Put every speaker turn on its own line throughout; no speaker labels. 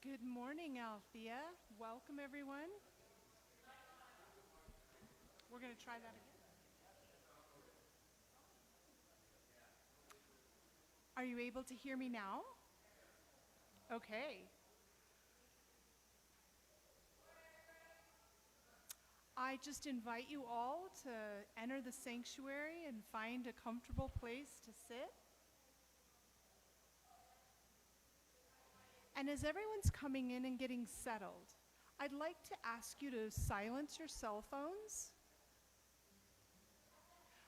Good morning, Althea. Welcome, everyone. We're going to try that again. Are you able to hear me now? Okay. I just invite you all to enter the sanctuary and find a comfortable place to sit. And as everyone's coming in and getting settled, I'd like to ask you to silence your cell phones.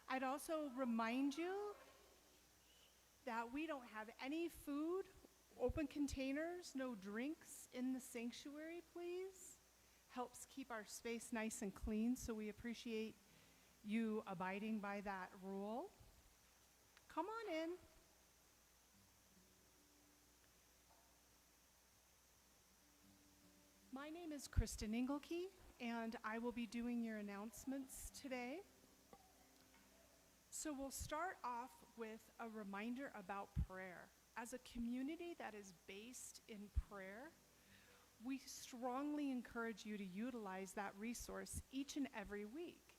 I'd also remind you that we don't have any food, open containers, no drinks in the sanctuary, please. Helps keep our space nice and clean, so we appreciate you abiding by that rule. Come on in. My name is Kristen Engelke, and I will be doing your announcements today. So we'll start off with a reminder about prayer. As a community that is based in prayer, we strongly encourage you to utilize that resource each and every week.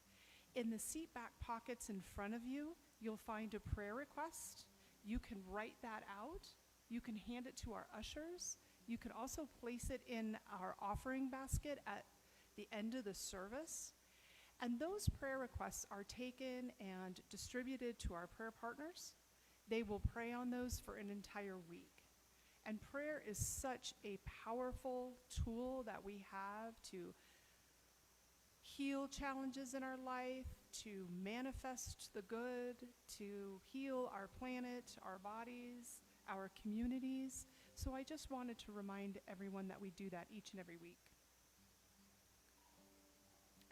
In the seat back pockets in front of you, you'll find a prayer request. You can write that out. You can hand it to our ushers. You can also place it in our offering basket at the end of the service. And those prayer requests are taken and distributed to our prayer partners. They will pray on those for an entire week. And prayer is such a powerful tool that we have to heal challenges in our life, to manifest the good, to heal our planet, our bodies, our communities. So I just wanted to remind everyone that we do that each and every week.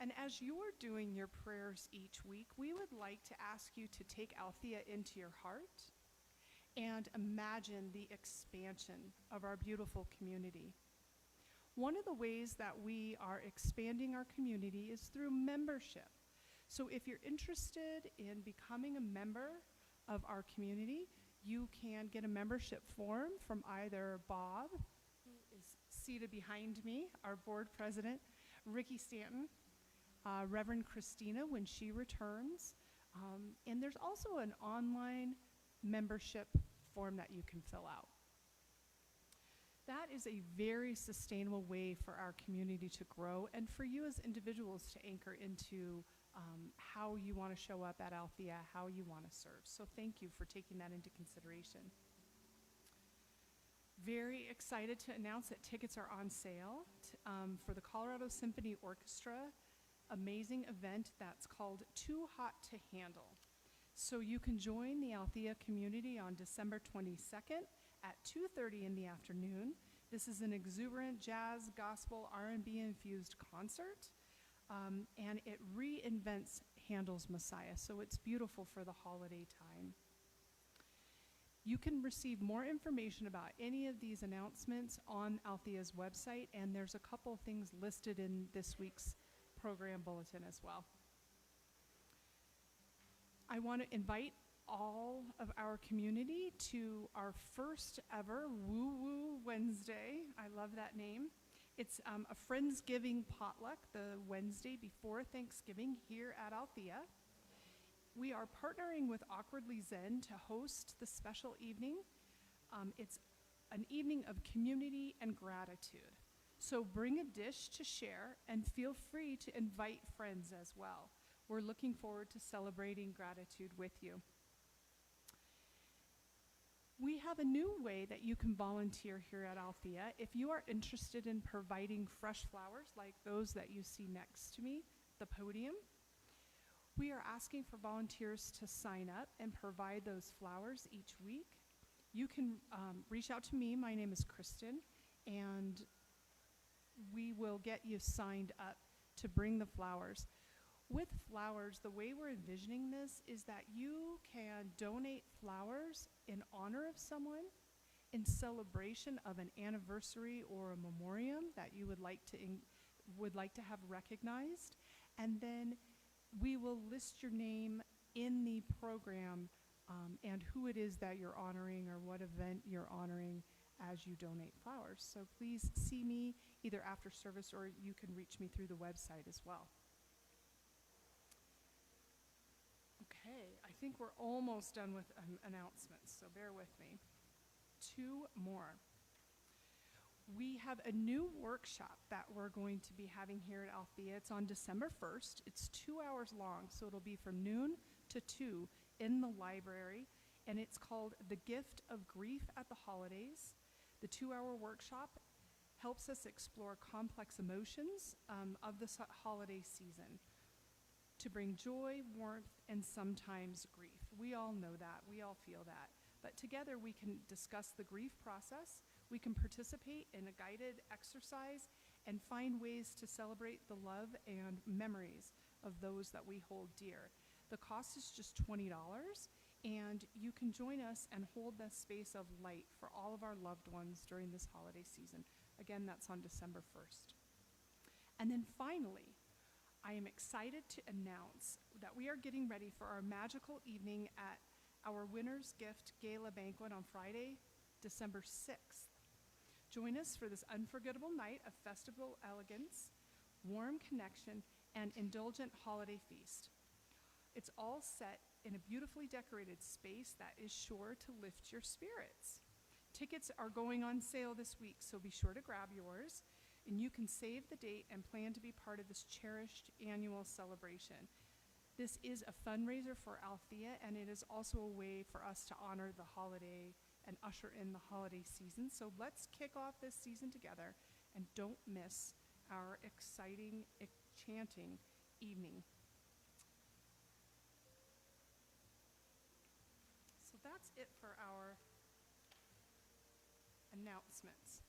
And as you're doing your prayers each week, we would like to ask you to take Althea into your heart and imagine the expansion of our beautiful community. One of the ways that we are expanding our community is through membership. So if you're interested in becoming a member of our community, you can get a membership form from either Bob, who is seated behind me, our board president, Ricky Stanton, Reverend Christina when she returns, and there's also an online membership form that you can fill out. That is a very sustainable way for our community to grow and for you as individuals to anchor into how you want to show up at Althea, how you want to serve. So thank you for taking that into consideration. Very excited to announce that tickets are on sale for the Colorado Symphony Orchestra amazing event that's called Too Hot to Handle. So you can join the Althea community on December 22nd at 2:30 in the afternoon. This is an exuberant jazz, gospel, R&B infused concert, and it reinvents Handel's Messiah, so it's beautiful for the holiday time. You can receive more information about any of these announcements on Althea's website, and there's a couple things listed in this week's program bulletin as well. I want to invite all of our community to our first ever Woo Woo Wednesday. I love that name. It's a Friendsgiving potluck the Wednesday before Thanksgiving here at Althea. We are partnering with Awkwardly Zen to host the special evening. It's an evening of community and gratitude. So bring a dish to share and feel free to invite friends as well. We're looking forward to celebrating gratitude with you. We have a new way that you can volunteer here at Althea. If you are interested in providing fresh flowers like those that you see next to me, the podium, we are asking for volunteers to sign up and provide those flowers each week. You can reach out to me. My name is Kristen, and we will get you signed up to bring the flowers. With flowers, the way we're envisioning this is that you can donate flowers in honor of someone, in celebration of an anniversary or a memoriam that you would like to have recognized, and then we will list your name in the program and who it is that you're honoring or what event you're honoring as you donate flowers. So please see me either after service or you can reach me through the website as well. Okay, I think we're almost done with announcements, so bear with me. 2 more. We have a new workshop that we're going to be having here at Althea. It's on December 1st. It's 2 hours long, so it'll be from noon to 2 in the library, and it's called The Gift of Grief at the Holidays. The 2-hour workshop helps us explore complex emotions of the holiday season to bring joy, warmth, and sometimes grief. We all know that. We all feel that. But together we can discuss the grief process. We can participate in a guided exercise and find ways to celebrate the love and memories of those that we hold dear. The cost is just $20, and you can join us and hold this space of light for all of our loved ones during this holiday season. Again, that's on December 1st. And then finally, I am excited to announce that we are getting ready for our magical evening at our Winner's Gift Gala Banquet on Friday, December 6th. Join us for this unforgettable night of festival elegance, warm connection, and indulgent holiday feast. It's all set in a beautifully decorated space that is sure to lift your spirits. Tickets are going on sale this week, so be sure to grab yours, and you can save the date and plan to be part of this cherished annual celebration. This is a fundraiser for Althea, and it is also a way for us to honor the holiday and usher in the holiday season. So let's kick off this season together, and don't miss our exciting, enchanting evening. So that's it for our announcements.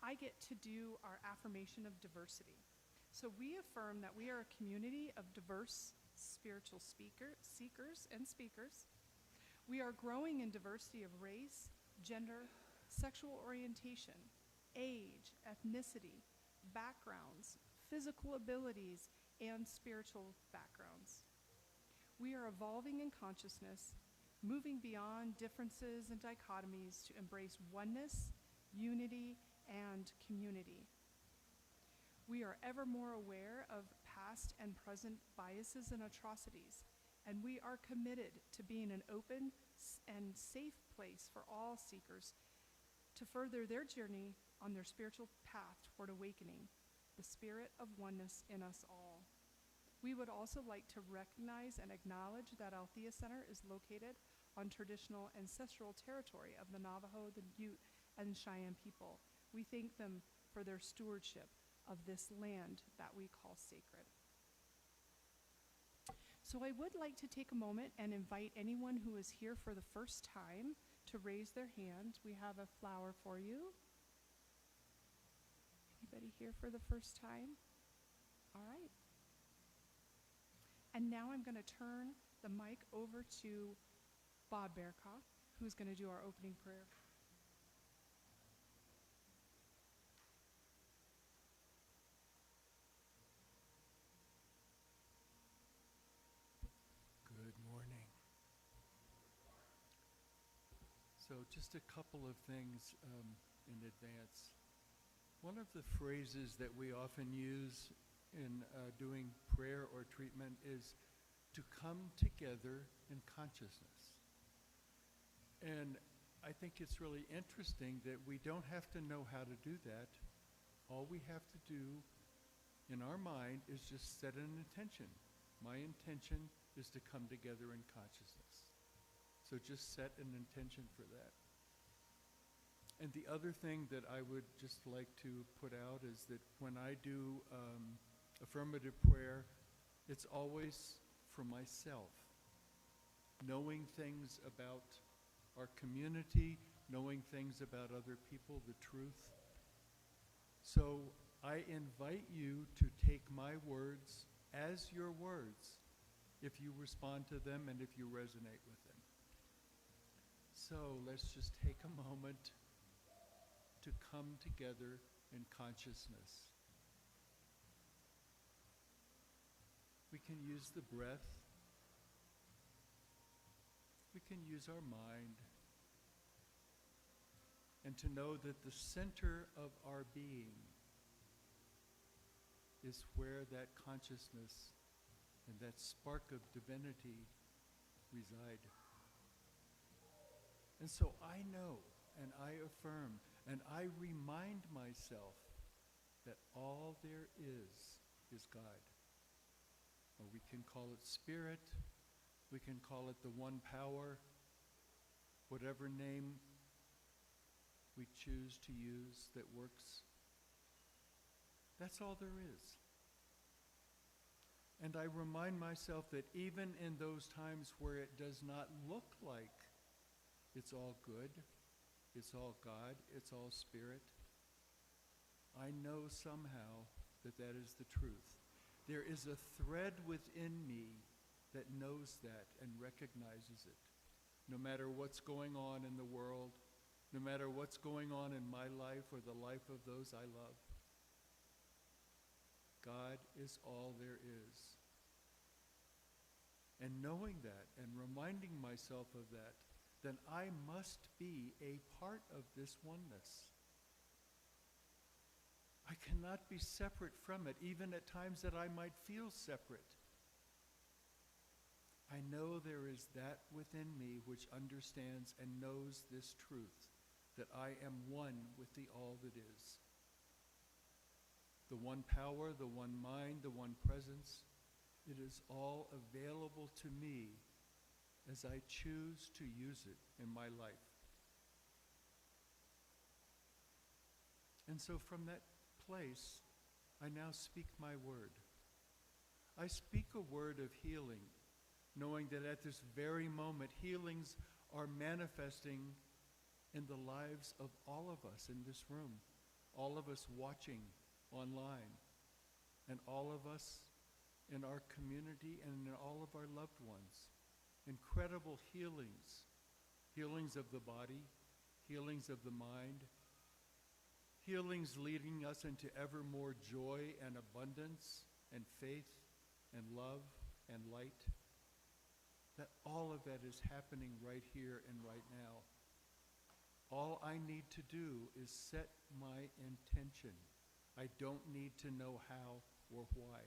I get to do our affirmation of diversity. So we affirm that we are a community of diverse spiritual seekers and speakers. We are growing in diversity of race, gender, sexual orientation, age, ethnicity, backgrounds, physical abilities, and spiritual backgrounds. We are evolving in consciousness, moving beyond differences and dichotomies to embrace oneness, unity, and community. We are ever more aware of past and present biases and atrocities, and we are committed to being an open and safe place for all seekers to further their journey on their spiritual path toward awakening the spirit of oneness in us all. We would also like to recognize and acknowledge that Althea Center is located on traditional ancestral territory of the Navajo, the Ute, and Cheyenne people. We thank them for their stewardship of this land that we call sacred. So I would like to take a moment and invite anyone who is here for the first time to raise their hand. We have a flower for you. Anybody here for the first time? All right. And now I'm going to turn the mic over to Bob Bearcock, who's going to do our opening prayer.
Good morning. So just a couple of things in advance. One of the phrases that we often use in doing prayer or treatment is to come together in consciousness. And I think it's really interesting that we don't have to know how to do that. All we have to do in our mind is just set an intention. My intention is to come together in consciousness. So just set an intention for that. And the other thing that I would just like to put out is that when I do affirmative prayer, it's always for myself. Knowing things about our community, knowing things about other people, the truth. So I invite you to take my words as your words if you respond to them and if you resonate with them. So let's just take a moment to come together in consciousness. We can use the breath. We can use our mind. and to know that the center of our being is where that consciousness and that spark of divinity reside. And so I know, and I affirm, and I remind myself that all there is God. Or we can call it spirit, we can call it the one power, whatever name we choose to use that works. That's all there is. And I remind myself that even in those times where it does not look like it's all good, it's all God, it's all spirit, I know somehow that that is the truth. There is a thread within me that knows that and recognizes it. No matter what's going on in the world, no matter what's going on in my life or the life of those I love, God is all there is. And knowing that and reminding myself of that, then I must be a part of this oneness. I cannot be separate from it, even at times that I might feel separate. I know there is that within me which understands and knows this truth, that I am one with the all that is. The one power, the one mind, the one presence, it is all available to me as I choose to use it in my life. And so from that place, I now speak my word. I speak a word of healing, knowing that at this very moment, healings are manifesting in the lives of all of us in this room, all of us watching online, and all of us in our community and in all of our loved ones. Incredible healings, healings of the body, healings of the mind, healings leading us into ever more joy and abundance and faith and love and light. That all of that is happening right here and right now. All I need to do is set my intention. I don't need to know how or why.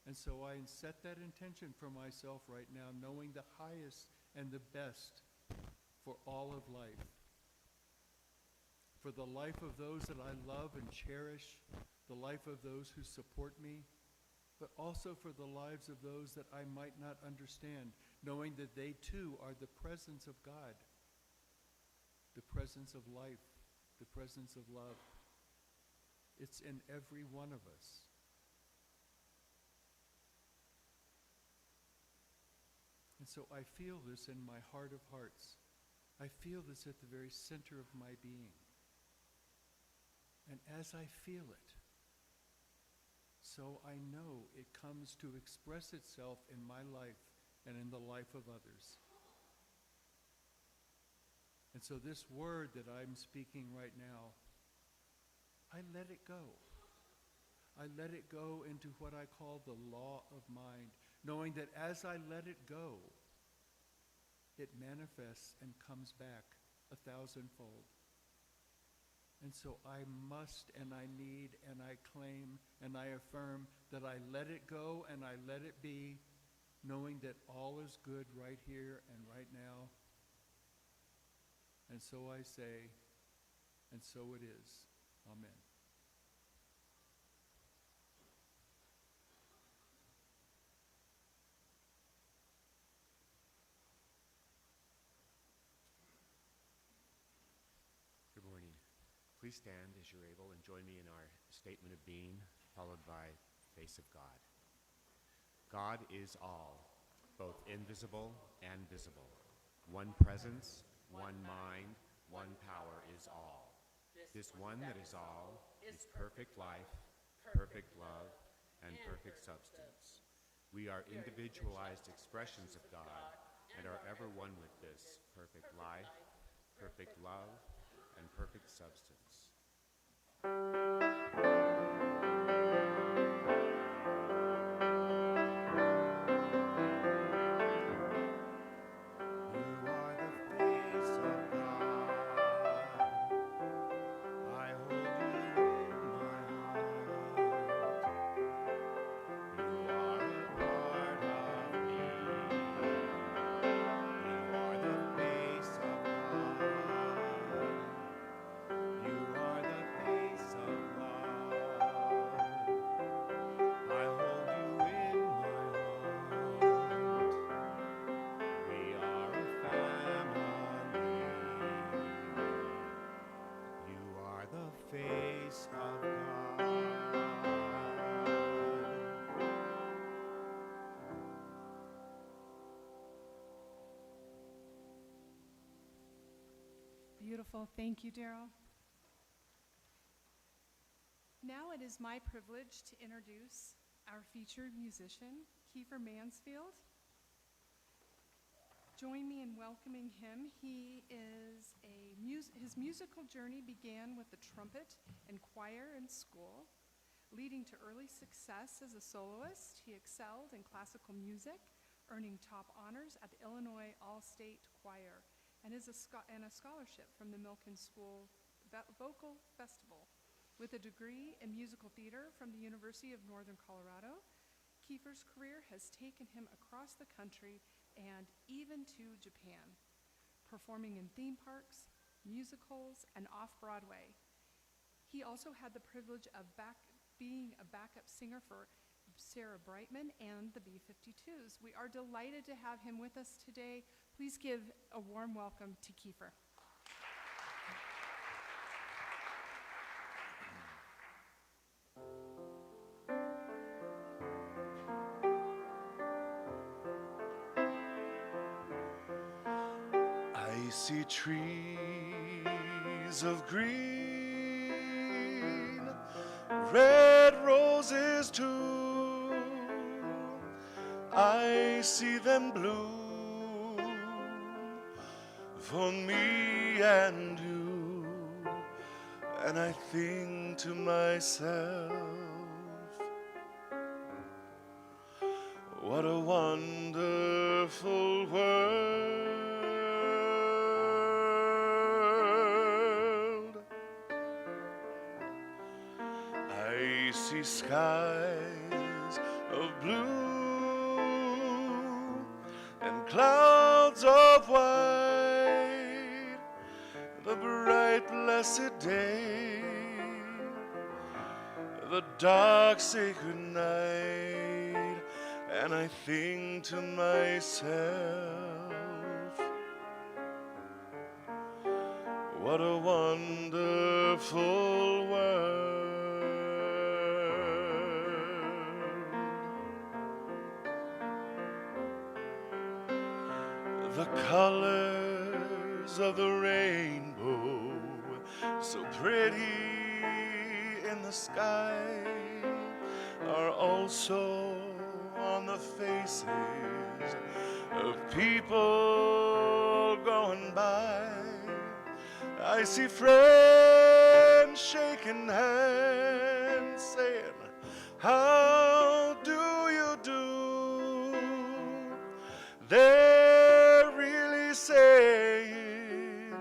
And so I set that intention for myself right now, knowing the highest and the best for all of life. For the life of those that I love and cherish, the life of those who support me, but also for the lives of those that I might not understand, knowing that they too are the presence of God, the presence of life, the presence of love. It's in every one of us. And so I feel this in my heart of hearts. I feel this at the very center of my being. And as I feel it, so I know it comes to express itself in my life and in the life of others. And so this word that I'm speaking right now, I let it go. I let it go into what I call the law of mind, knowing that as I let it go, it manifests and comes back 1,000-fold. And so I must and I need and I claim and I affirm that I let it go and I let it be, knowing that all is good right here and right now. And so I say, and so it is. Amen.
Good morning. Please stand as you're able and join me in our statement of being, followed by face of God. God is all, both invisible and visible. One presence, one mind, one power is all. This one that is all is perfect life, perfect love, and perfect substance. We are individualized expressions of God and are ever one with this perfect life, perfect love, and perfect substance. You are the face of God.
beautiful. Thank you, Daryl. Now it is my privilege to introduce our featured musician, Kiefer Mansfield. Join me in welcoming him. His musical journey began with the trumpet and choir in school, leading to early success as a soloist. He excelled in classical music, earning top honors at the Illinois All-State Choir and a scholarship from the Milken School Vocal Festival. With a degree in musical theater from the University of Northern Colorado, Kiefer's career has taken him across the country and even to Japan, performing in theme parks, musicals, and off-Broadway. He also had the privilege of being a backup singer for Sarah Brightman and the B-52s. We are delighted to have him with us today. Please give a warm welcome to Kiefer.
I see trees of green, red roses too. I see them bloom for me and you, and I think to myself, what a wonderful world. I see skies of blue and clouds of white, the bright blessed day, the dark sacred night, and I think to myself, what a wonderful world. The colors of the rainbow, so pretty in the sky, are also on the faces of people going by. I see friends shaking hands, saying, how do you do? They're really saying,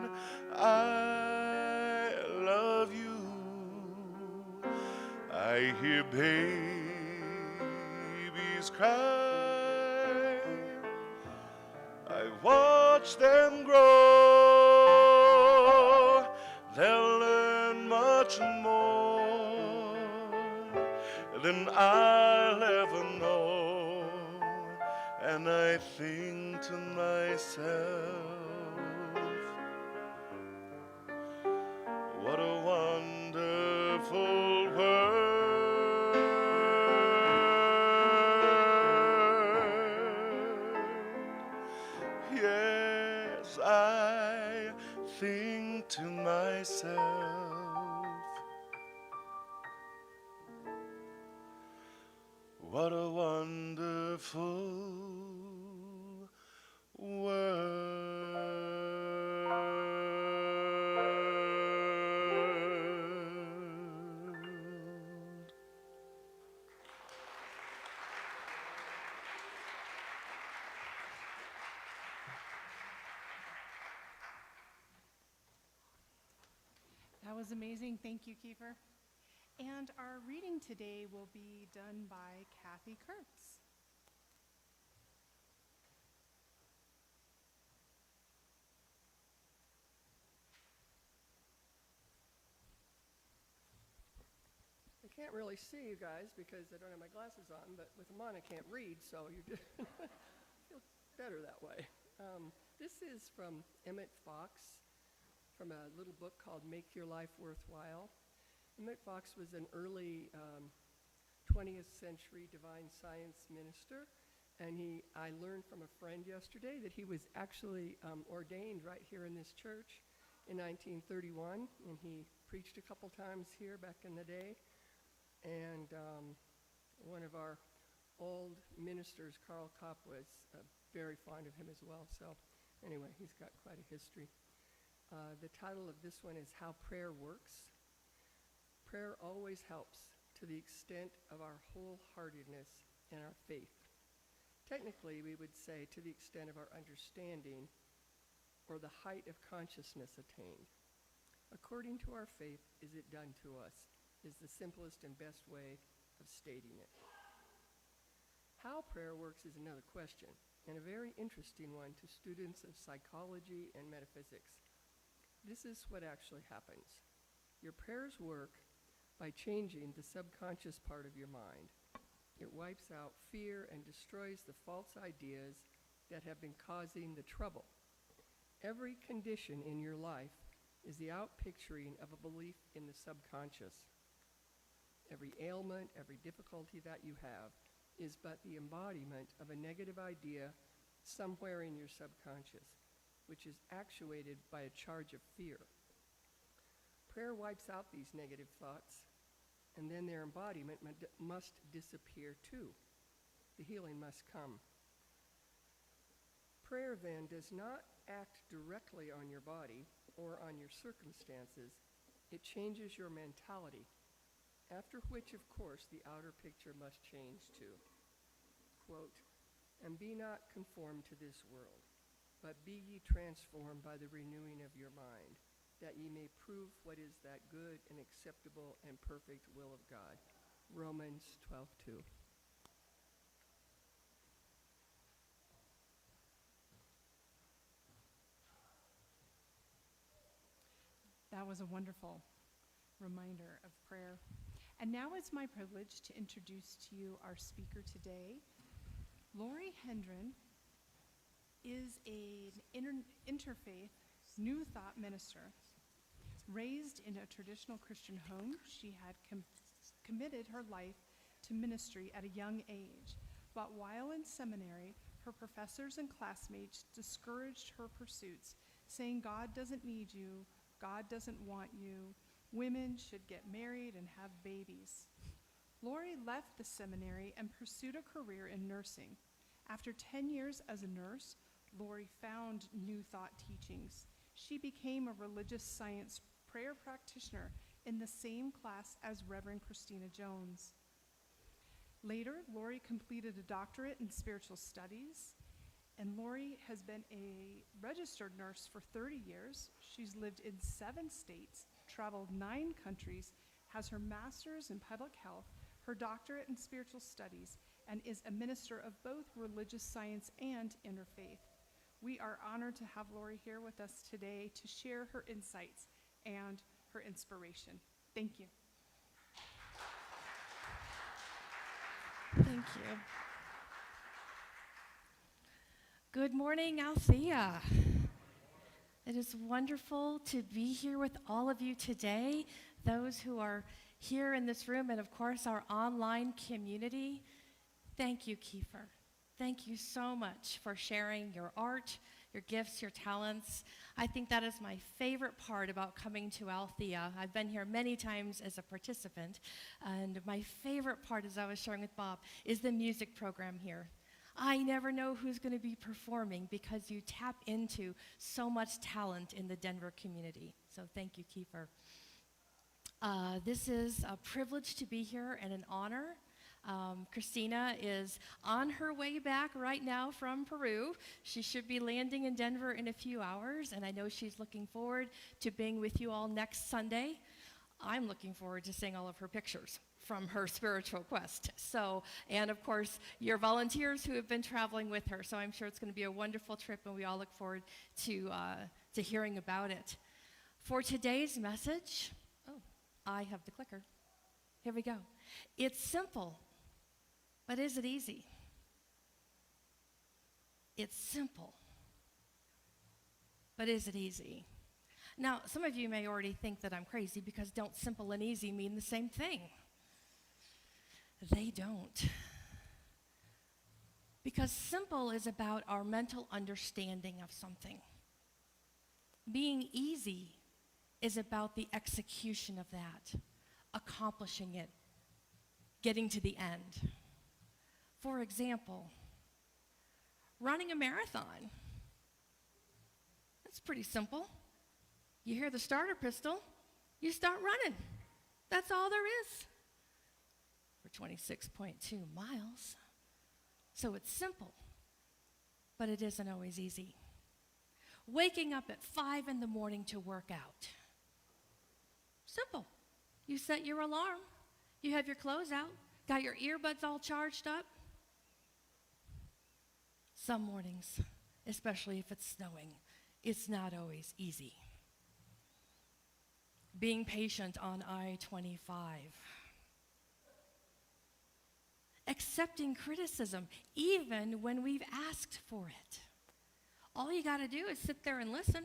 I love you. I hear babies cry, I watch them grow. They'll learn much more than I'll ever know, and I think to myself, what a wonderful world. Yes, I think to myself, what a wonderful world.
That was amazing. Thank you, Kiefer. And our reading today will be done by Kathy Kurtz.
I can't really see you guys because I don't have my glasses on, but with them on I can't read, so you just feel better that way. This is from Emmett Fox, from a little book called Make Your Life Worthwhile. Emmett Fox was an early 20th century divine science minister, and I learned from a friend yesterday that he was actually ordained right here in this church in 1931, and he preached a couple times here back in the day. And one of our old ministers, Carl Kopp, was very fond of him as well. So anyway, he's got quite a history. The title of this one is How Prayer Works. Prayer always helps to the extent of our wholeheartedness and our faith. Technically, we would say to the extent of our understanding or the height of consciousness attained. According to our faith, is it done to us, is the simplest and best way of stating it. How prayer works is another question, and a very interesting one to students of psychology and metaphysics. This is what actually happens. Your prayers work by changing the subconscious part of your mind. It wipes out fear and destroys the false ideas that have been causing the trouble. Every condition in your life is the outpicturing of a belief in the subconscious. Every ailment, every difficulty that you have is but the embodiment of a negative idea somewhere in your subconscious, which is actuated by a charge of fear. Prayer wipes out these negative thoughts, and then their embodiment must disappear too. The healing must come. Prayer then does not act directly on your body or on your circumstances. It changes your mentality, after which, of course, the outer picture must change too. Quote, "And be not conformed to this world, but be ye transformed by the renewing of your mind, that ye may prove what is that good and acceptable and perfect will of God." Romans 12:2.
That was a wonderful reminder of prayer. And now it's my privilege to introduce to you our speaker today. Lori Hendren is an interfaith New Thought minister. Raised in a traditional Christian home, she had committed her life to ministry at a young age. But while in seminary, her professors and classmates discouraged her pursuits, saying God doesn't need you, God doesn't want you, women should get married and have babies. Lori left the seminary and pursued a career in nursing. After 10 years as a nurse, Lori found New Thought teachings. She became a religious science prayer practitioner in the same class as Reverend Christina Jones. Later, Lori completed a doctorate in spiritual studies, and Lori has been a registered nurse for 30 years. She's lived in 7 states, traveled 9 countries, has her master's in public health, her doctorate in spiritual studies, and is a minister of both religious science and interfaith. We are honored to have Lori here with us today to share her insights and her inspiration. Thank you.
Thank you. Good morning, Althea. It is wonderful to be here with all of you today, those who are here in this room, and of course our online community. Thank you, Kiefer. Thank you so much for sharing your art, your gifts, your talents. I think that is my favorite part about coming to Althea. I've been here many times as a participant, and my favorite part, as I was sharing with Bob, is the music program here. I never know who's going to be performing because you tap into so much talent in the Denver community. So thank you, Kiefer. This is a privilege to be here and an honor. Christina is on her way back right now from Peru. She should be landing in Denver in a few hours, and I know she's looking forward to being with you all next Sunday. I'm looking forward to seeing all of her pictures from her spiritual quest. So, and of course, your volunteers who have been traveling with her. So I'm sure it's going to be a wonderful trip, and we all look forward to hearing about it. For today's message, I have the clicker. Here we go. It's simple, but is it easy? It's simple, but is it easy? Now, some of you may already think that I'm crazy because don't simple and easy mean the same thing? They don't. Because simple is about our mental understanding of something. Being easy is about the execution of that, accomplishing it, getting to the end. For example, running a marathon. That's pretty simple. You hear the starter pistol, you start running. That's all there is for 26.2 miles. So it's simple, but it isn't always easy. Waking up at 5 in the morning to work out. Simple. You set your alarm. You have your clothes out. Got your earbuds all charged up. Some mornings, especially if it's snowing, it's not always easy. Being patient on I-25. Accepting criticism, even when we've asked for it. All you got to do is sit there and listen.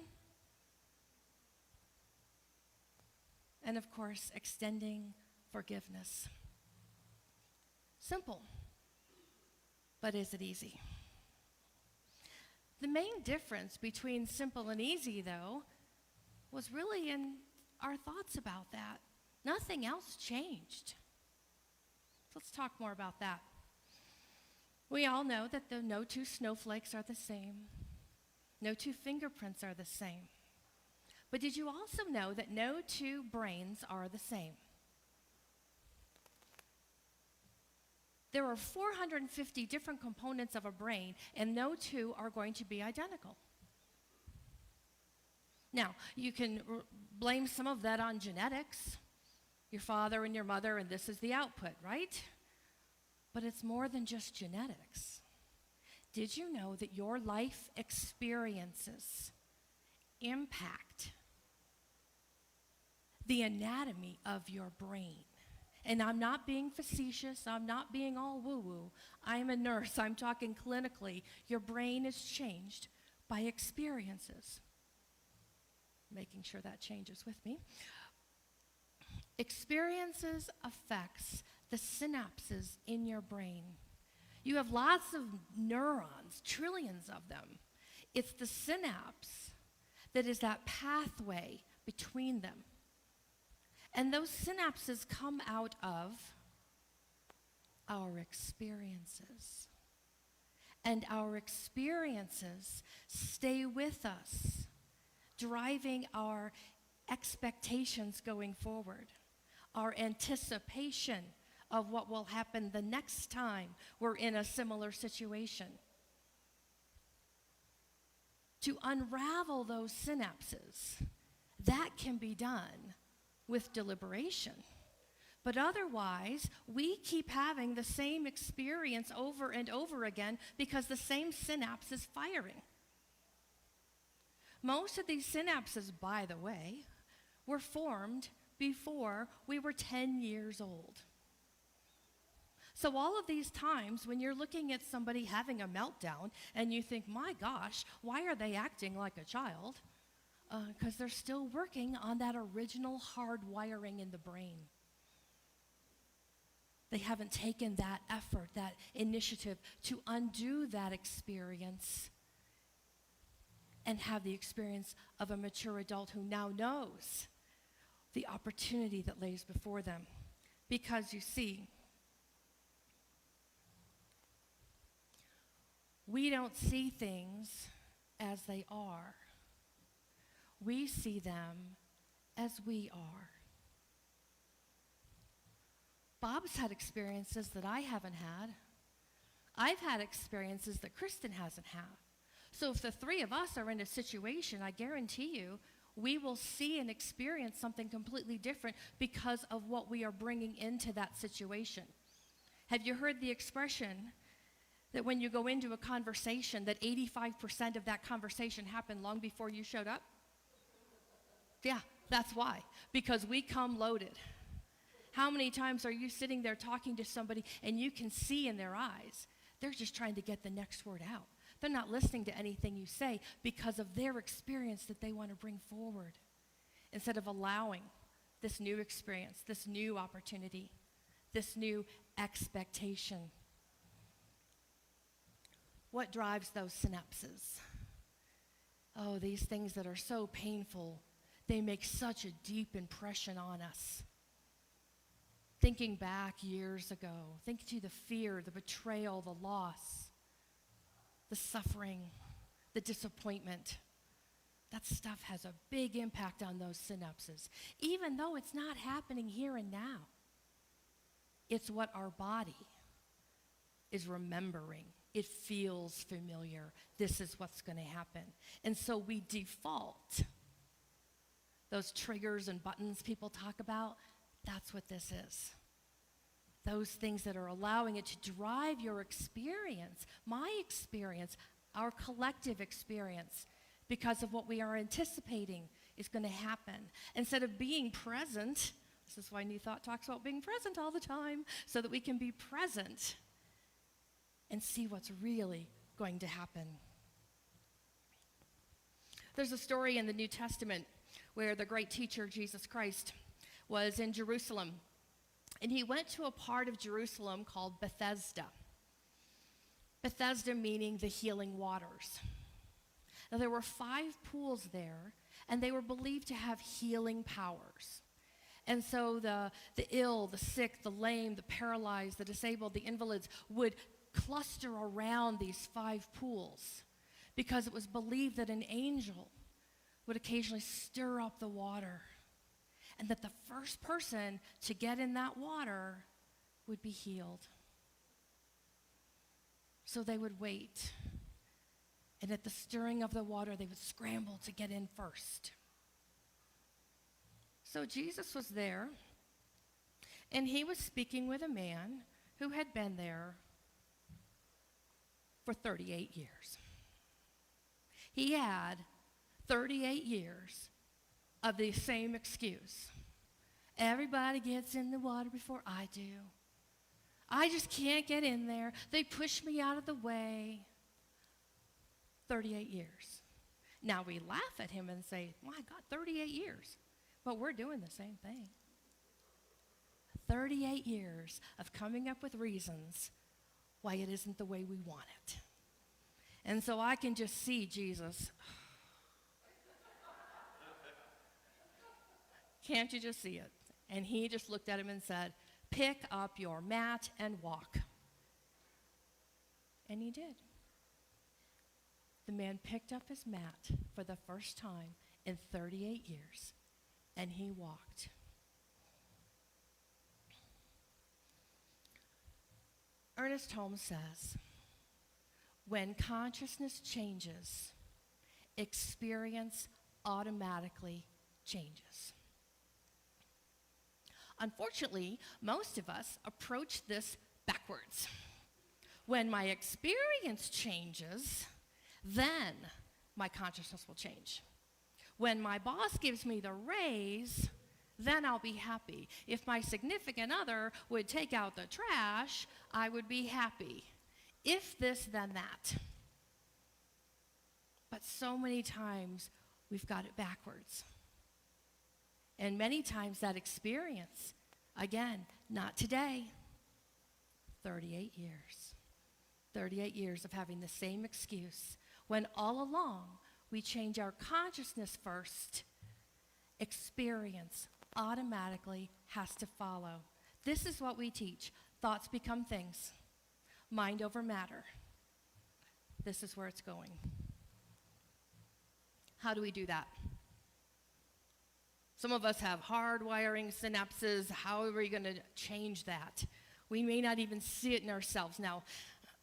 And of course, extending forgiveness. Simple, but is it easy? The main difference between simple and easy, though, was really in our thoughts about that. Nothing else changed. Let's talk more about that. We all know that no two snowflakes are the same. No two fingerprints are the same. But did you also know that no two brains are the same? There are 450 different components of a brain, and no two are going to be identical. Now, you can blame some of that on genetics, your father and your mother, and this is the output, right? But it's more than just genetics. Did you know that your life experiences impact the anatomy of your brain? And I'm not being facetious, I'm not being all woo-woo. I'm a nurse, I'm talking clinically. Your brain is changed by experiences. Making sure that changes with me. Experiences affects the synapses in your brain. You have lots of neurons, trillions of them. It's the synapse that is that pathway between them. And those synapses come out of our experiences. And our experiences stay with us, driving our expectations going forward, our anticipation of what will happen the next time we're in a similar situation. To unravel those synapses, that can be done with deliberation. But otherwise, we keep having the same experience over and over again because the same synapse is firing. Most of these synapses, by the way, were formed before we were 10 years old. So all of these times when you're looking at somebody having a meltdown and you think, my gosh, why are they acting like a child? Because they're still working on that original hard wiring in the brain. They haven't taken that effort, that initiative to undo that experience and have the experience of a mature adult who now knows the opportunity that lays before them. Because you see, we don't see things as they are. We see them as we are. Bob's had experiences that I haven't had. I've had experiences that Kristen hasn't had. So if the three of us are in a situation, I guarantee you, we will see and experience something completely different because of what we are bringing into that situation. Have you heard the expression that when you go into a conversation, that 85% of that conversation happened long before you showed up? Yeah, that's why. Because we come loaded. How many times are you sitting there talking to somebody and you can see in their eyes, they're just trying to get the next word out. They're not listening to anything you say because of their experience that they want to bring forward. Instead of allowing this new experience, this new opportunity, this new expectation. What drives those synapses? Oh, these things that are so painful, they make such a deep impression on us. Thinking back years ago, think to the fear, the betrayal, the loss, the suffering, the disappointment. That stuff has a big impact on those synapses, even though it's not happening here and now. It's what our body is remembering. It feels familiar. This is what's going to happen. And so we default. Those triggers and buttons people talk about, that's what this is. Those things that are allowing it to drive your experience, my experience, our collective experience, because of what we are anticipating is going to happen. Instead of being present, this is why New Thought talks about being present all the time, so that we can be present and see what's really going to happen. There's a story in the New Testament where the great teacher, Jesus Christ, was in Jerusalem. And he went to a part of Jerusalem called Bethesda. Bethesda meaning the healing waters. Now, there were 5 pools there, and they were believed to have healing powers. And so the ill, the sick, the lame, the paralyzed, the disabled, the invalids would cluster around these 5 pools because it was believed that an angel would occasionally stir up the water and that the first person to get in that water would be healed. So they would wait, and at the stirring of the water, they would scramble to get in first. So Jesus was there, and he was speaking with a man who had been there for 38 years. He had 38 years of the same excuse. Everybody gets in the water before I do. I just can't get in there. They push me out of the way. 38 years. Now we laugh at him and say, my God, 38 years. But we're doing the same thing. 38 years of coming up with reasons why it isn't the way we want it. And so I can just see Jesus. Can't you just see it? And he just looked at him and said, pick up your mat and walk. And he did. The man picked up his mat for the first time in 38 years, and he walked. Ernest Holmes says, when consciousness changes, experience automatically changes. Unfortunately, most of us approach this backwards. When my experience changes, then my consciousness will change. When my boss gives me the raise, then I'll be happy. If my significant other would take out the trash, I would be happy. If this, then that. But so many times, we've got it backwards. And many times that experience, again, not today, 38 years. 38 years of having the same excuse, when all along we change our consciousness first, experience automatically has to follow. This is what we teach. Thoughts become things. Mind over matter. This is where it's going. How do we do that? Some of us have hardwiring synapses. How are we going to change that? We may not even see it in ourselves. Now,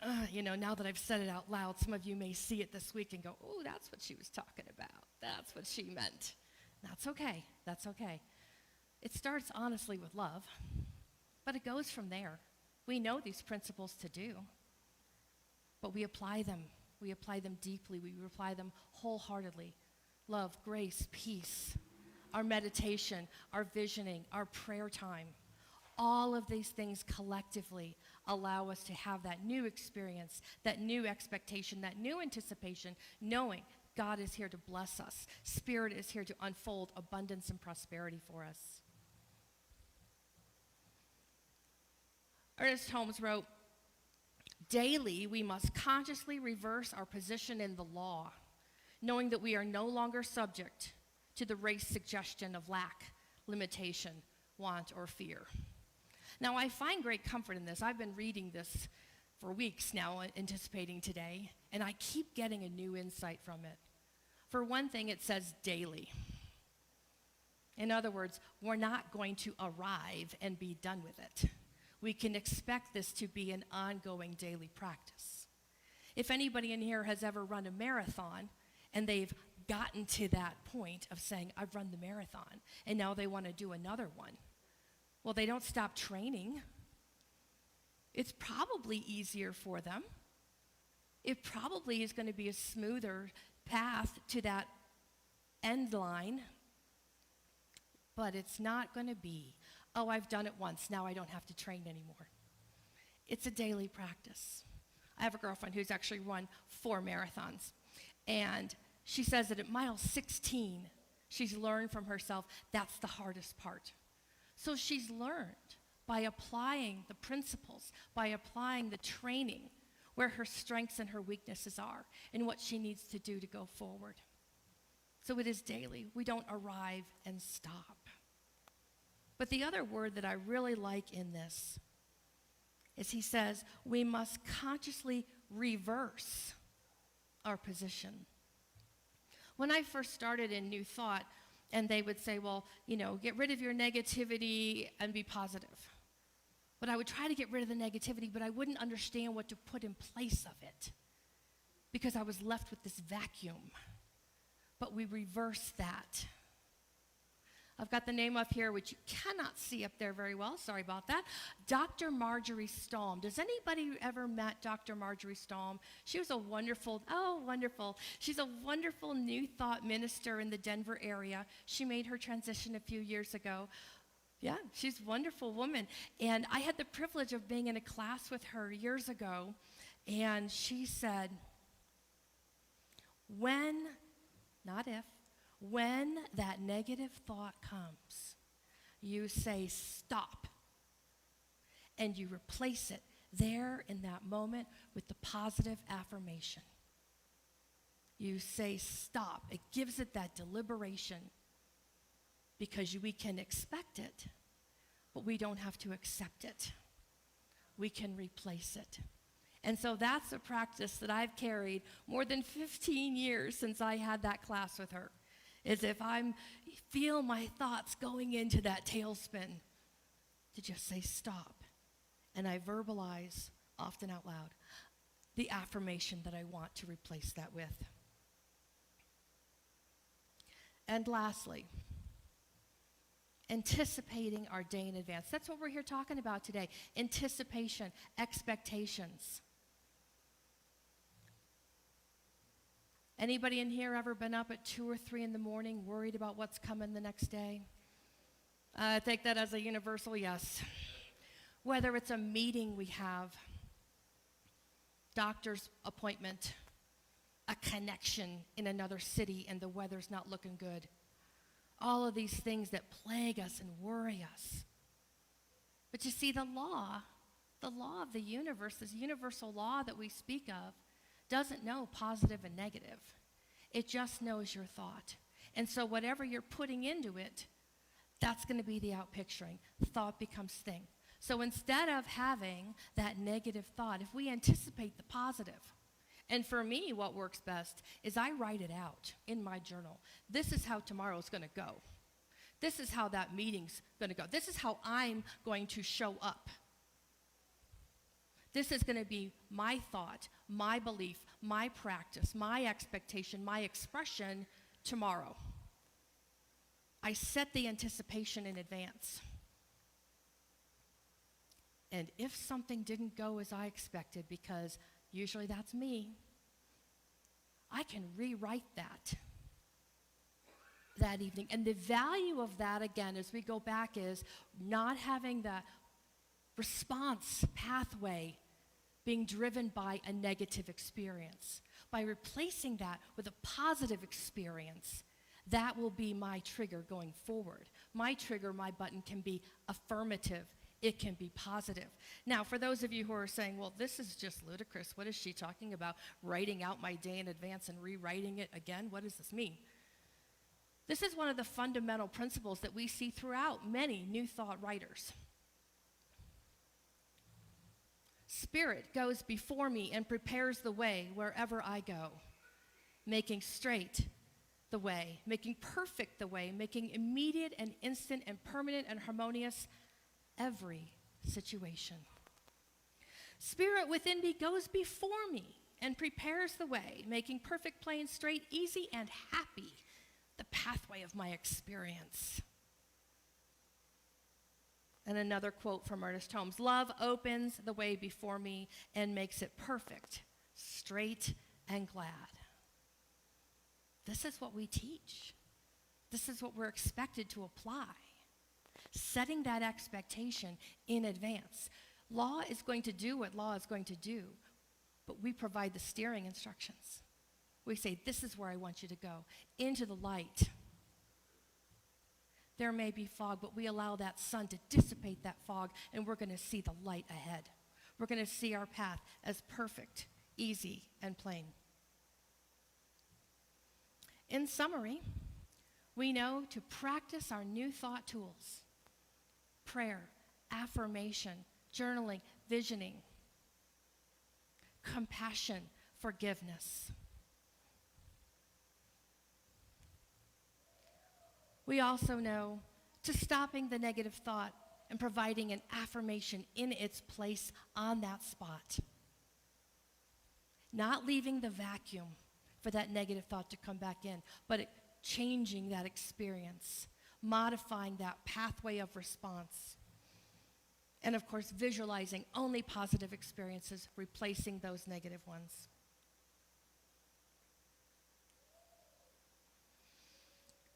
now that I've said it out loud, some of you may see it this week and go, oh, that's what she was talking about. That's what she meant. That's okay. That's okay. It starts honestly with love, but it goes from there. We know these principles to do, but we apply them. We apply them deeply. We apply them wholeheartedly. Love, grace, peace, our meditation, our visioning, our prayer time. All of these things collectively allow us to have that new experience, that new expectation, that new anticipation, knowing God is here to bless us. Spirit is here to unfold abundance and prosperity for us. Ernest Holmes wrote, daily we must consciously reverse our position in the law. knowing that we are no longer subject to the race suggestion of lack, limitation, want, or fear. Now, I find great comfort in this. I've been reading this for weeks now, anticipating today, and I keep getting a new insight from it. For one thing, it says daily. In other words, we're not going to arrive and be done with it. We can expect this to be an ongoing daily practice. If anybody in here has ever run a marathon and they've gotten to that point of saying, I've run the marathon, and now they want to do another one, well, they don't stop training. It's probably easier for them. It probably is going to be a smoother path to that end line, but it's not going to be, oh, I've done it once, now I don't have to train anymore. It's a daily practice. I have a girlfriend who's actually run 4 marathons, and she says that at mile 16, she's learned from herself that's the hardest part. So she's learned by applying the principles, by applying the training, where her strengths and her weaknesses are, and what she needs to do to go forward. So it is daily. We don't arrive and stop. But the other word that I really like in this is he says we must consciously reverse our position. When I first started in New Thought, and they would say, well, get rid of your negativity and be positive. But I would try to get rid of the negativity, but I wouldn't understand what to put in place of it because I was left with this vacuum. But we reverse that. I've got the name up here, which you cannot see up there very well. Sorry about that. Dr. Marjorie Stahlm. Does anybody ever met Dr. Marjorie Stahlm? She was a wonderful. She's a wonderful New Thought minister in the Denver area. She made her transition a few years ago. Yeah, she's a wonderful woman. And I had the privilege of being in a class with her years ago. And she said, when that negative thought comes, you say stop, and you replace it there in that moment with the positive affirmation. You say stop. It gives it that deliberation because we can expect it, but we don't have to accept it. We can replace it. And so that's a practice that I've carried more than 15 years since I had that class with her. Is if I feel my thoughts going into that tailspin, to just say stop. And I verbalize, often out loud, the affirmation that I want to replace that with. And lastly, anticipating our day in advance. That's what we're here talking about today. Anticipation, expectations. Anybody in here ever been up at 2 or 3 in the morning worried about what's coming the next day? I take that as a universal yes. Whether it's a meeting we have, doctor's appointment, a connection in another city and the weather's not looking good. All of these things that plague us and worry us. But you see, the law of the universe, this universal law that we speak of, doesn't know positive and negative. It just knows your thought. And so whatever you're putting into it, that's going to be the outpicturing. Thought becomes thing. So instead of having that negative thought, if we anticipate the positive, and for me, what works best is I write it out in my journal. This is how tomorrow's going to go. This is how that meeting's going to go. This is how I'm going to show up. This is going to be my thought, my belief, my practice, my expectation, my expression tomorrow. I set the anticipation in advance. And if something didn't go as I expected, because usually that's me, I can rewrite that evening. And the value of that, again, as we go back, is not having the response pathway being driven by a negative experience. By replacing that with a positive experience, that will be my trigger going forward. My trigger, my button can be affirmative It can be positive. Now, for those of you who are saying, well, this is just ludicrous. What is she talking about? Writing out my day in advance and rewriting it again? What does this mean? This is one of the fundamental principles that we see throughout many New Thought writers. Spirit goes before me and prepares the way wherever I go, making straight the way, making perfect the way, making immediate and instant and permanent and harmonious every situation. Spirit within me goes before me and prepares the way, making perfect, plain, straight, easy, and happy the pathway of my experience. And another quote from Ernest Holmes: love opens the way before me and makes it perfect, straight, and glad. This is what we teach. This is what we're expected to apply. Setting that expectation in advance. Law is going to do what law is going to do, but we provide the steering instructions. We say, this is where I want you to go, into the light. There may be fog, but we allow that sun to dissipate that fog, and we're going to see the light ahead. We're going to see our path as perfect, easy, and plain. In summary, we know to practice our New Thought tools: prayer, affirmation, journaling, visioning, compassion, forgiveness. We also know to stopping the negative thought and providing an affirmation in its place on that spot. Not leaving the vacuum for that negative thought to come back in, but changing that experience, modifying that pathway of response. And of course, visualizing only positive experiences, replacing those negative ones.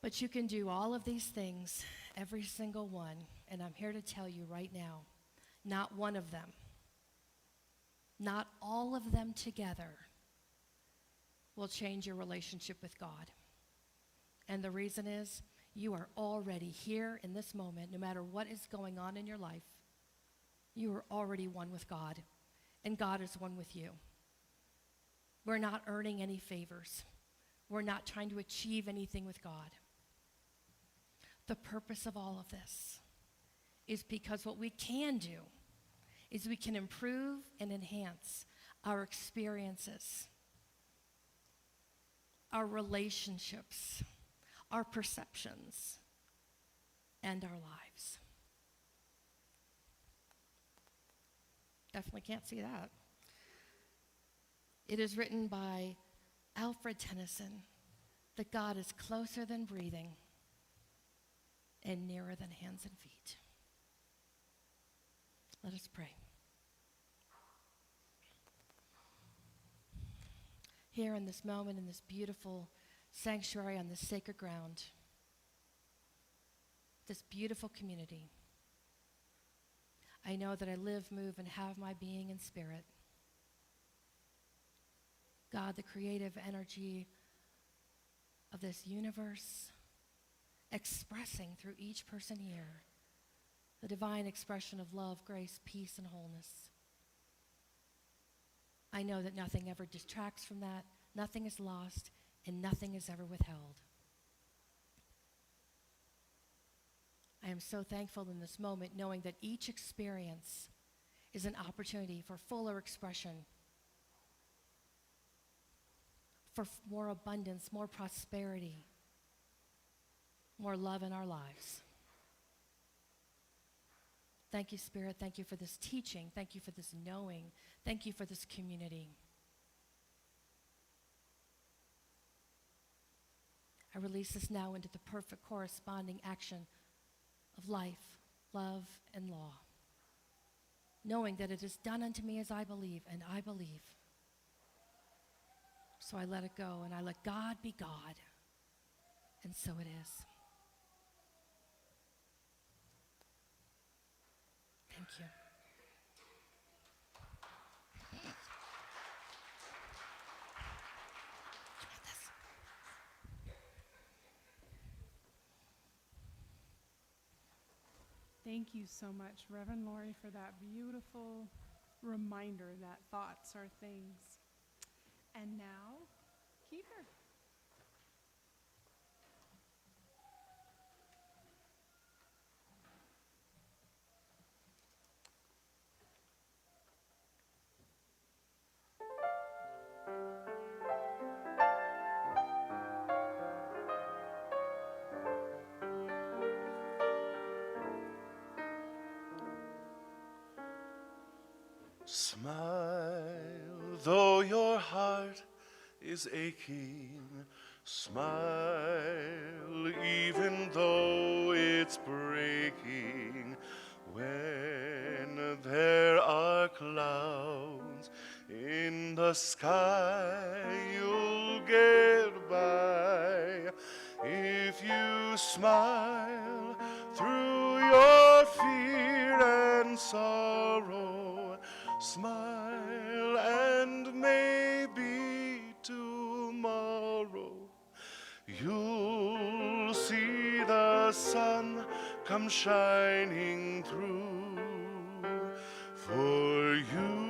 But you can do all of these things, every single one, and I'm here to tell you right now, not one of them, not all of them together will change your relationship with God. And the reason is, you are already here in this moment, no matter what is going on in your life. You are already one with God, and God is one with you. We're not earning any favors. We're not trying to achieve anything with God. The purpose of all of this is because what we can do is we can improve and enhance our experiences, our relationships, our perceptions, and our lives. Definitely can't see that. It is written by Alfred Tennyson that God is closer than breathing and nearer than hands and feet. Let us pray. Here in this moment, in this beautiful sanctuary on this sacred ground, this beautiful community, I know that I live, move, and have my being in spirit. God, the creative energy of this universe, expressing through each person here the divine expression of love, grace, peace, and wholeness. I know that nothing ever detracts from that, nothing is lost, and nothing is ever withheld. I am so thankful in this moment, knowing that each experience is an opportunity for fuller expression, for more abundance, more prosperity, more love in our lives. Thank you, Spirit. Thank you for this teaching. Thank you for this knowing. Thank you for this community. I release this now into the perfect corresponding action of life, love, and law, knowing that it is done unto me as I believe, and I believe. So I let it go, and I let God be God, and so it is. Thank you.
Thank you so much, Reverend Lori, for that beautiful reminder that thoughts are things. And now, Kiefer.
Smile, though your heart is aching. Smile, even though it's breaking. When there are clouds in the sky, you'll get by. If you smile through your fear and sorrow, smile and maybe tomorrow you'll see the sun come shining through for you.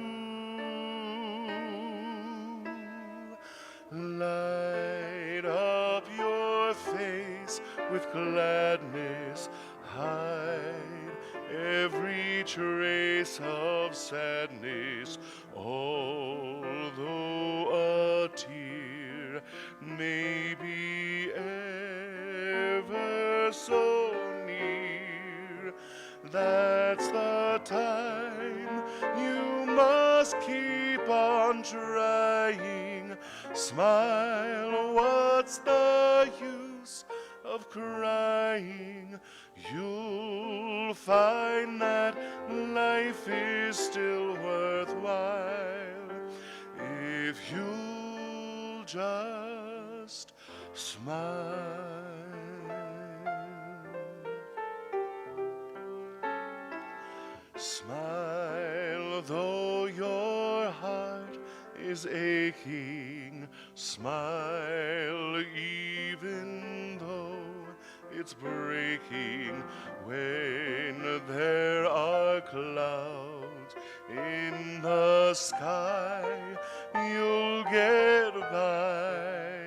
Light up your face with gladness, hide every trace of sadness, although a tear may be ever so near. That's the time you must keep on trying. Smile, what's the use of crying? You'll find that life is still worthwhile if you'll just smile. Smile, though your heart is aching. Smile, even though it's breaking. When there are clouds in the sky, you'll get by.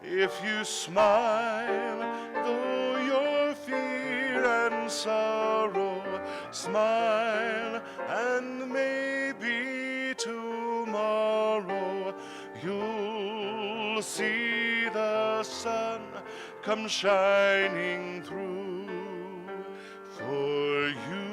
If you smile, though your fear and sorrow, smile, and maybe tomorrow you'll see the sun come shining through for you.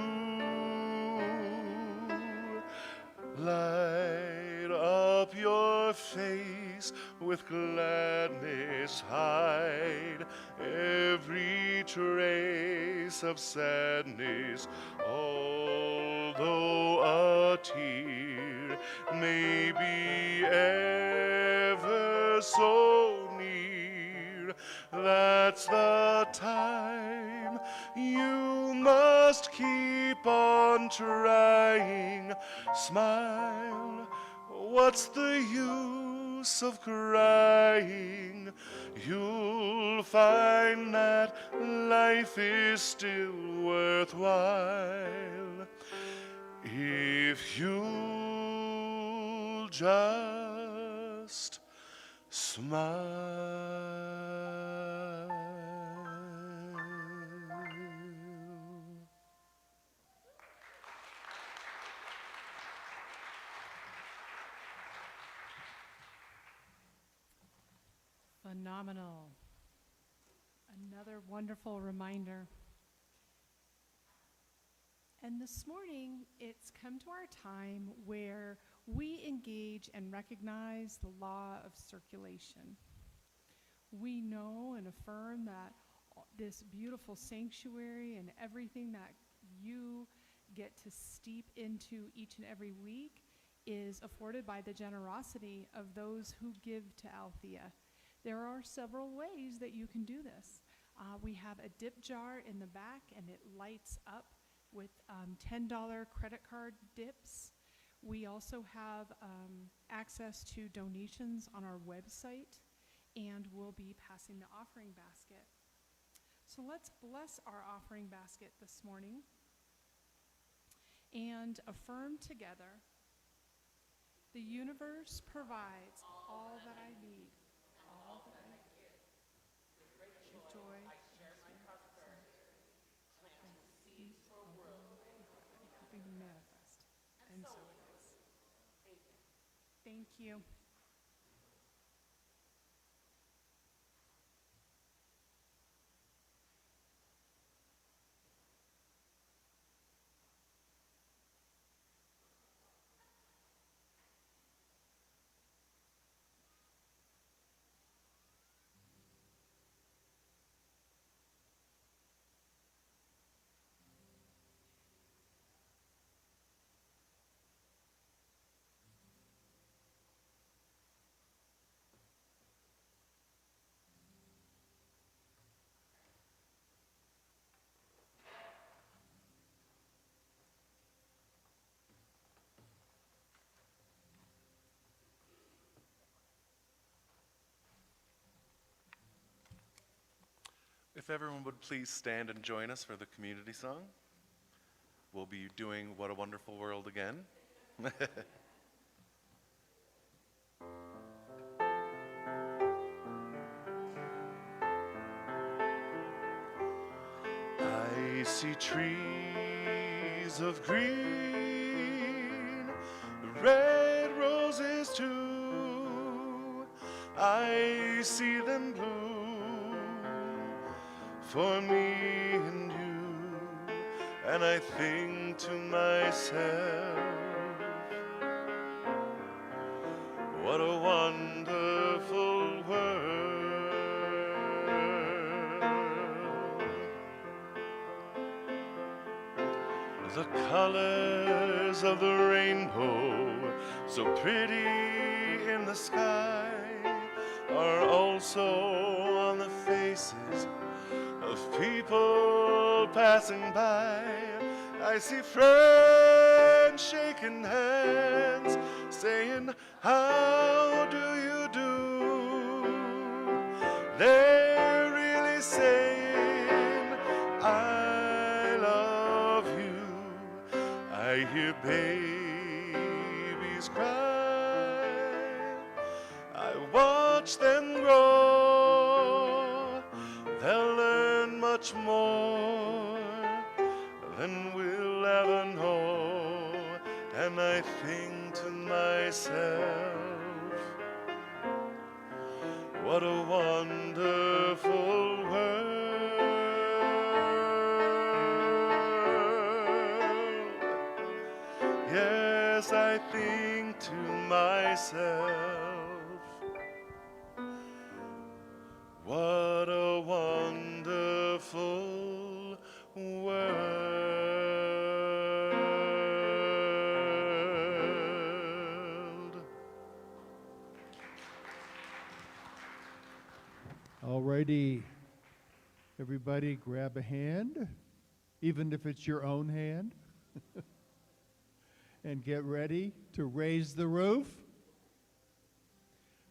Light up your face with gladness, hide every trace of sadness, although a tear may be ever so near. That's the time you must keep on trying. Smile, what's the use of crying? You'll find that life is still worthwhile if you'll just smile.
Phenomenal. Another wonderful reminder. And this morning, it's come to our time where we engage and recognize the law of circulation. We know and affirm that this beautiful sanctuary and everything that you get to steep into each and every week is afforded by the generosity of those who give to Althea. There are several ways that you can do this. We have a dip jar in the back, and it lights up with $10 credit card dips. We also have access to donations on our website, and we'll be passing the offering basket. So let's bless our offering basket this morning. and affirm together, the universe provides all that I need, all that I get, joy, peace, helping to manifest, and so it is. Thank you.
If everyone would please stand and join us for the community song. We'll be doing What a Wonderful World again. I see trees of green, red roses too. I see them bloom for me and you, and I think to myself, what a wonderful world. The colors of the rainbow, so pretty in the sky, are also on the faces of people passing by. I see friends shaking hands, saying, how do you do? They're really saying, I love you. I hear babies cry. I watch them grow. They'll learn much more than we'll ever know. And I think to myself, what a wonderful world. Yes, I think to myself, what a wonderful world.
Alrighty, everybody grab a hand, even if it's your own hand, and get ready to raise the roof.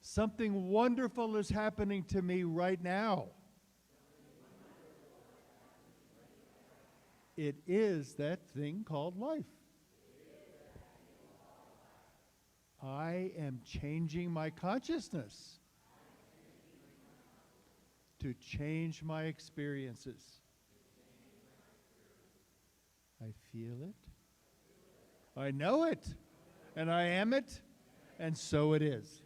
Something wonderful is happening to me right now. It is that thing called life. I am changing my consciousness to change my experiences. I feel it. I know it. And I am it. And so it is.